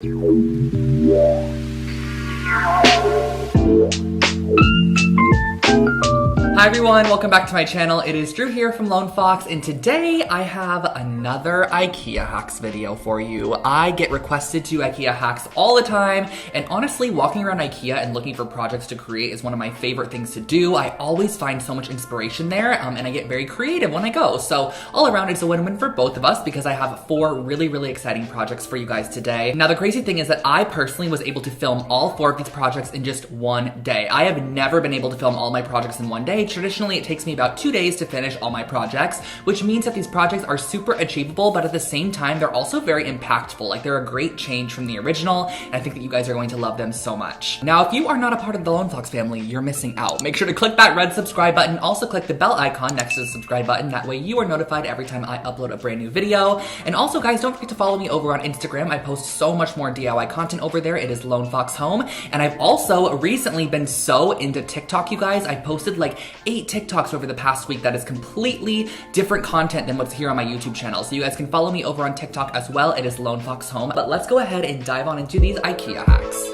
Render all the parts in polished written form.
Hi everyone, welcome back to my channel. It is Drew here from Lone Fox, and today I have another IKEA hacks video for you. I get requested to IKEA hacks all the time, and honestly, walking around IKEA and looking for projects to create is one of my favorite things to do. I always find so much inspiration there, and I get very creative when I go. So all around, it's a win-win for both of us because I have 4 really exciting projects for you guys today. Now, the crazy thing is that I personally was able to film all 4 of these projects in just one day. I have never been able to film all my projects in one day. Traditionally, it takes me about 2 days to finish all my projects, which means that these projects are super achievable, but at the same time, they're also very impactful. Like, they're a great change from the original, and I think that you guys are going to love them so much. Now, if you are not a part of the Lone Fox family, you're missing out. Make sure to click that red subscribe button. Also, click the bell icon next to the subscribe button. That way, you are notified every time I upload a brand new video. And also, guys, don't forget to follow me over on Instagram. I post so much more DIY content over there. It is Lone Fox Home. And I've also recently been so into TikTok, you guys. I posted like 8 TikToks over the past week that is completely different content than what's here on my YouTube channel. So you guys can follow me over on TikTok as well. It is Lone Fox Home. But let's go ahead and dive on into these IKEA hacks.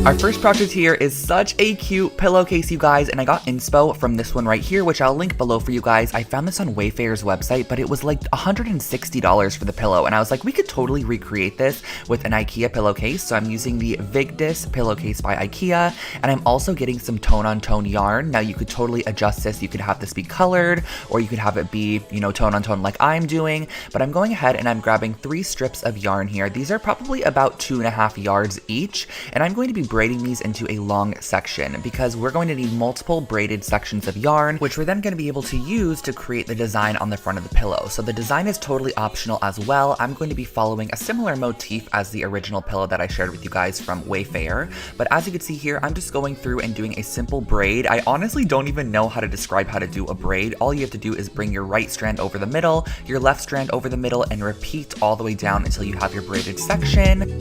Our first project here is such a cute pillowcase, you guys, and I got inspo from this one right here, which I'll link below for you guys. I found this on Wayfair's website, but it was like $160 for the pillow, and I was like, we could totally recreate this with an IKEA pillowcase. So I'm using the Vigdis pillowcase by IKEA, and I'm also getting some tone-on-tone yarn. Now, you could totally adjust this. You could have this be colored, or you could have it be, you know, tone-on-tone like I'm doing, but I'm going ahead and I'm grabbing 3 strips of yarn here. These are probably about 2.5 yards each, and I'm going to be braiding these into a long section because we're going to need multiple braided sections of yarn, which we're then going to be able to use to create the design on the front of the pillow. So the design is totally optional as well. I'm going to be following a similar motif as the original pillow that I shared with you guys from Wayfair. But as you can see here, I'm just going through and doing a simple braid. I honestly don't even know how to describe how to do a braid. All you have to do is bring your right strand over the middle, your left strand over the middle, and repeat all the way down until you have your braided section.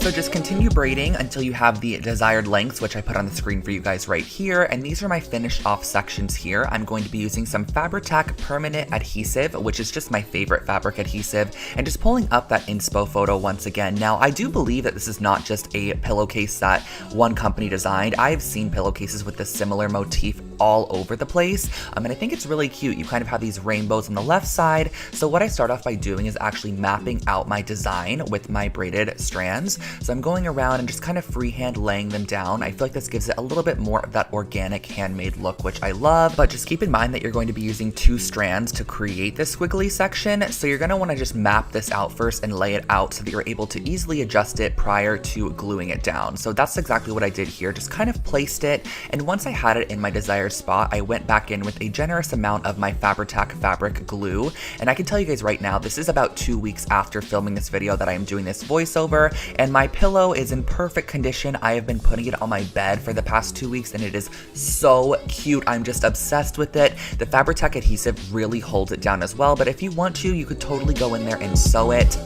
So just continue braiding until you have the desired lengths, which I put on the screen for you guys right here. And these are my finished off sections here. I'm going to be using some Fabri-Tac permanent adhesive, which is just my favorite fabric adhesive, and just pulling up that inspo photo once again. Now, I do believe that this is not just a pillowcase that one company designed. I have seen pillowcases with this similar motif all over the place, and I think it's really cute. You kind of have these rainbows on the left side. So what I start off by doing is actually mapping out my design with my braided strands. So I'm going around and just kind of freehand laying them down. I feel like this gives it a little bit more of that organic handmade look, which I love. But just keep in mind that you're going to be using 2 strands to create this squiggly section. So you're going to want to just map this out first and lay it out so that you're able to easily adjust it prior to gluing it down. So that's exactly what I did here. Just kind of placed it. And once I had it in my desired spot, I went back in with a generous amount of my Fabri-Tac fabric glue. And I can tell you guys right now, this is about 2 weeks after filming this video that I am doing this voiceover, and my pillow is in perfect condition. I have been putting it on my bed for the past 2 weeks, and it is so cute. I'm just obsessed with it. The Fabri-Tac adhesive really holds it down as well, but if you want to, you could totally go in there and sew it.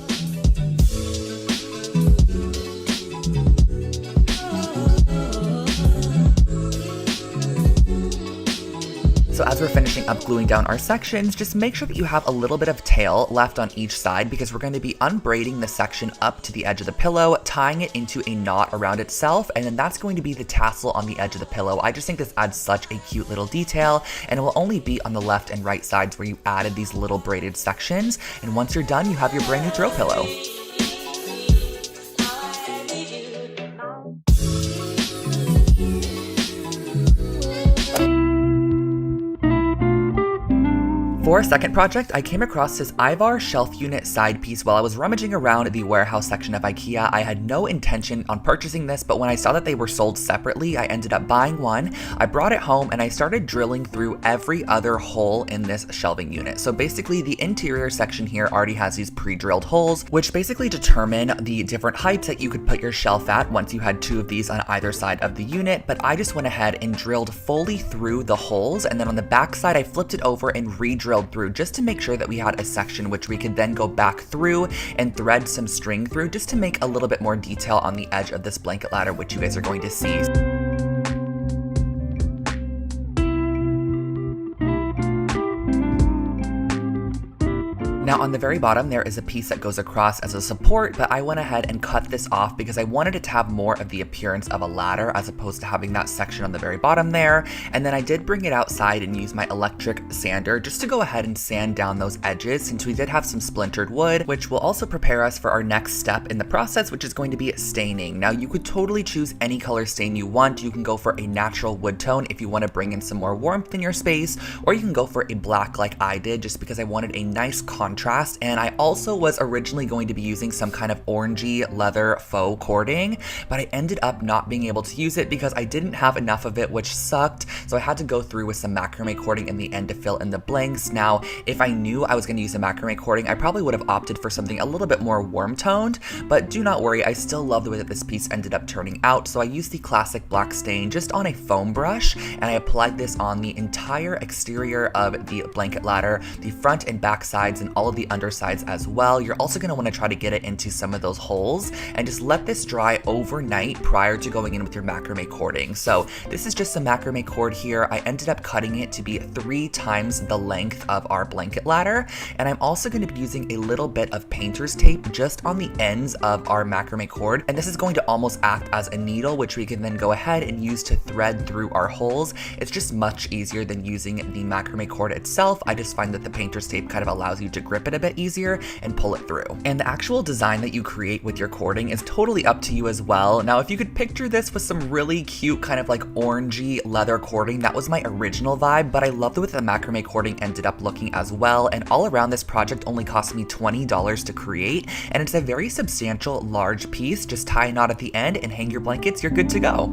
So as we're finishing up gluing down our sections, just make sure that you have a little bit of tail left on each side because we're going to be unbraiding the section up to the edge of the pillow, tying it into a knot around itself, and then that's going to be the tassel on the edge of the pillow. I just think this adds such a cute little detail, and it will only be on the left and right sides where you added these little braided sections. And once you're done, you have your brand new throw pillow. For our second project, I came across this Ivar shelf unit side piece while I was rummaging around the warehouse section of IKEA. I had no intention on purchasing this, but when I saw that they were sold separately, I ended up buying one. I brought it home and I started drilling through every other hole in this shelving unit. So basically the interior section here already has these pre-drilled holes, which basically determine the different heights that you could put your shelf at once you had 2 of these on either side of the unit. But I just went ahead and drilled fully through the holes, and then on the back side, I flipped it over and re-drilled through just to make sure that we had a section which we could then go back through and thread some string through just to make a little bit more detail on the edge of this blanket ladder, which you guys are going to see. Now on the very bottom there is a piece that goes across as a support, but I went ahead and cut this off because I wanted it to have more of the appearance of a ladder as opposed to having that section on the very bottom there. And then I did bring it outside and use my electric sander just to go ahead and sand down those edges, since we did have some splintered wood, which will also prepare us for our next step in the process, which is going to be staining. Now you could totally choose any color stain you want. You can go for a natural wood tone if you want to bring in some more warmth in your space, or you can go for a black like I did just because I wanted a nice contrast. And I also was originally going to be using some kind of orangey leather faux cording, but I ended up not being able to use it because I didn't have enough of it, which sucked. So I had to go through with some macrame cording in the end to fill in the blanks. Now, if I knew I was going to use a macrame cording, I probably would have opted for something a little bit more warm toned, but do not worry, I still love the way that this piece ended up turning out. So I used the classic black stain just on a foam brush, and I applied this on the entire exterior of the blanket ladder, the front and back sides, and all of the undersides as well. You're also going to want to try to get it into some of those holes and just let this dry overnight prior to going in with your macrame cording. So this is just some macrame cord here. I ended up cutting it to be 3 times the length of our blanket ladder, and I'm also going to be using a little bit of painter's tape just on the ends of our macrame cord, and this is going to almost act as a needle, which we can then go ahead and use to thread through our holes. It's just much easier than using the macrame cord itself. I just find that the painter's tape kind of allows you to grip it a bit easier and pull it through. And the actual design that you create with your cording is totally up to you as well. Now, if you could picture this with some really cute kind of like orangey leather cording, that was my original vibe, but I love the way the macrame cording ended up looking as well. And all around, this project only cost me $20 to create, and it's a very substantial large piece. Just tie a knot at the end and hang your blankets, you're good to go.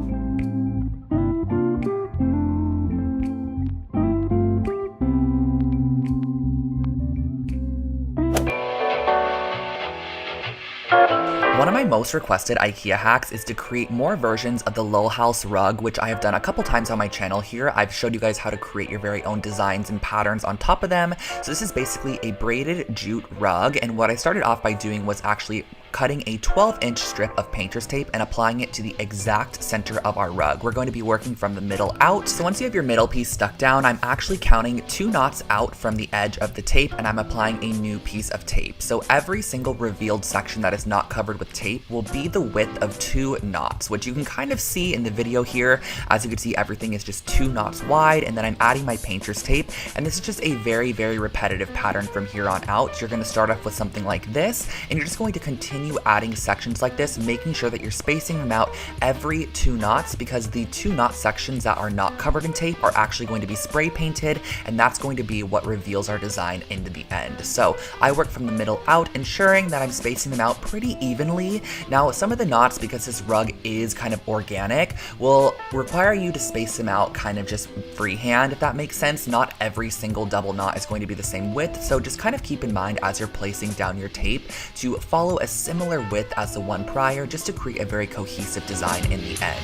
One of my most requested IKEA hacks is to create more versions of the Lowell House rug, which I have done a couple times on my channel here. I've showed you guys how to create your very own designs and patterns on top of them. So this is basically a braided jute rug, and what I started off by doing was actually cutting a 12-inch strip of painter's tape and applying it to the exact center of our rug. We're going to be working from the middle out. So once you have your middle piece stuck down, I'm actually counting 2 knots out from the edge of the tape, and I'm applying a new piece of tape. So every single revealed section that is not covered with tape will be the width of 2 knots, which you can kind of see in the video here. As you can see, everything is just 2 knots wide, and then I'm adding my painter's tape, and this is just a very, very repetitive pattern from here on out. You're going to start off with something like this, and you're just going to continue adding sections like this, making sure that you're spacing them out every 2 knots, because the 2 knot sections that are not covered in tape are actually going to be spray painted, and that's going to be what reveals our design into the end. So I work from the middle out, ensuring that I'm spacing them out pretty evenly. Now, some of the knots, because this rug is kind of organic, will require you to space them out kind of just freehand, if that makes sense. Not every single double knot is going to be the same width, so just kind of keep in mind as you're placing down your tape to follow a similar width as the one prior, just to create a very cohesive design in the end.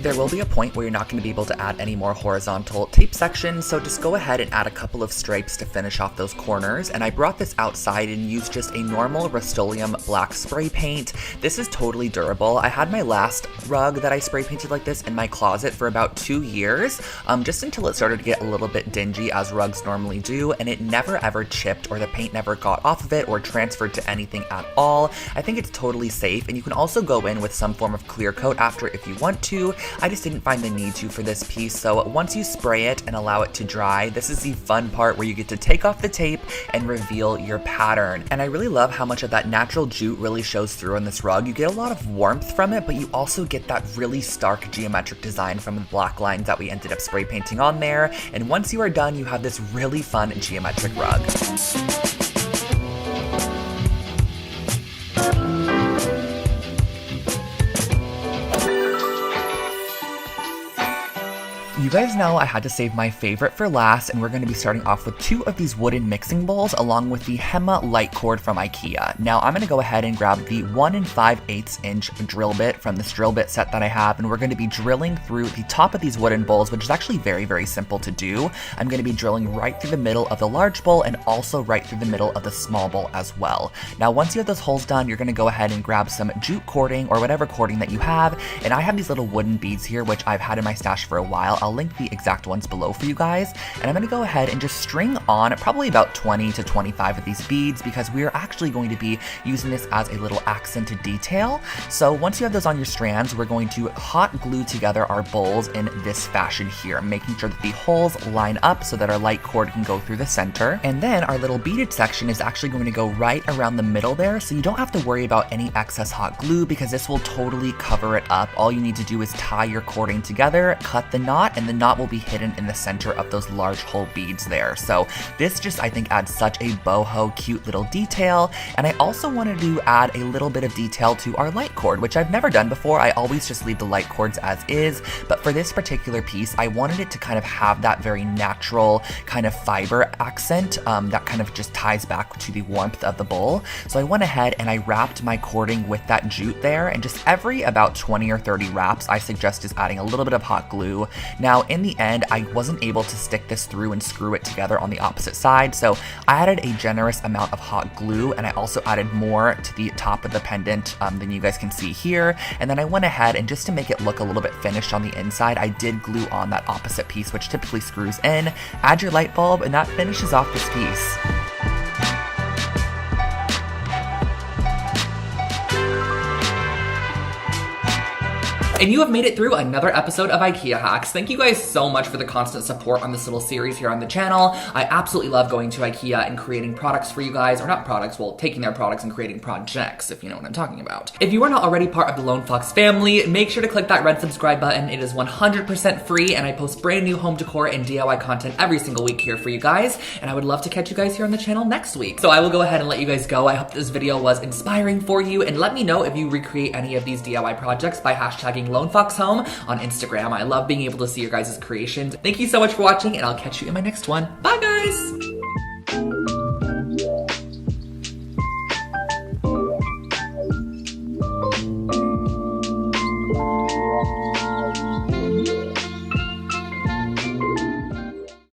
There will be a point where you're not going to be able to add any more horizontal tape sections, so just go ahead and add a couple of stripes to finish off those corners. And I brought this outside and used just a normal Rust-Oleum black spray paint. This is totally durable. I had my last rug that I spray painted like this in my closet for about 2 years, just until it started to get a little bit dingy, as rugs normally do, and it never ever chipped, or the paint never got off of it or transferred to anything at all. I think it's totally safe, and you can also go in with some form of clear coat after if you want to. I just didn't find the need to for this piece. So once you spray it and allow it to dry, this is the fun part where you get to take off the tape and reveal your pattern. And I really love how much of that natural jute really shows through on this rug. You get a lot of warmth from it, but you also get that really stark geometric design from the black lines that we ended up spray painting on there. And once you are done, you have this really fun geometric rug. You guys know I had to save my favorite for last, and we're going to be starting off with 2 of these wooden mixing bowls along with the Hema light cord from IKEA. Now I'm going to go ahead and grab the 1 5/8 inch drill bit from this drill bit set that I have, and we're going to be drilling through the top of these wooden bowls, which is actually very, very simple to do. I'm going to be drilling right through the middle of the large bowl and also right through the middle of the small bowl as well. Now once you have those holes done, you're going to go ahead and grab some jute cording or whatever cording that you have, and I have these little wooden beads here which I've had in my stash for a while. I'll link the exact ones below for you guys, and I'm going to go ahead and just string on probably about 20 to 25 of these beads because we're actually going to be using this as a little accented detail. So once you have those on your strands, we're going to hot glue together our bowls in this fashion here, making sure that the holes line up so that our light cord can go through the center. And then our little beaded section is actually going to go right around the middle there, so you don't have to worry about any excess hot glue because this will totally cover it up. All you need to do is tie your cording together, cut the knot, and the knot will be hidden in the center of those large hole beads there. So this just, I think, adds such a boho cute little detail. And I also wanted to add a little bit of detail to our light cord, which I've never done before. I always just leave the light cords as is, but for this particular piece, I wanted it to kind of have that very natural kind of fiber accent that kind of just ties back to the warmth of the bowl. So I went ahead and I wrapped my cording with that jute there, and just every about 20 or 30 wraps, I suggest is adding a little bit of hot glue. Now in the end, I wasn't able to stick this through and screw it together on the opposite side, so I added a generous amount of hot glue, and I also added more to the top of the pendant than you guys can see here. And then I went ahead and just to make it look a little bit finished on the inside, I did glue on that opposite piece, which typically screws in. Add your light bulb, and that finishes off this piece. And you have made it through another episode of IKEA Hacks. Thank you guys so much for the constant support on this little series here on the channel. I absolutely love going to IKEA and creating products for you guys, or not products, well, taking their products and creating projects, if you know what I'm talking about. If you are not already part of the Lone Fox family, make sure to click that red subscribe button. It is 100% free, and I post brand new home decor and DIY content every single week here for you guys, and I would love to catch you guys here on the channel next week. So I will go ahead and let you guys go. I hope this video was inspiring for you, and let me know if you recreate any of these DIY projects by hashtagging Lone Fox Home on Instagram. I love being able to see your guys' creations. Thank you so much for watching, and I'll catch you in my next one. Bye, guys!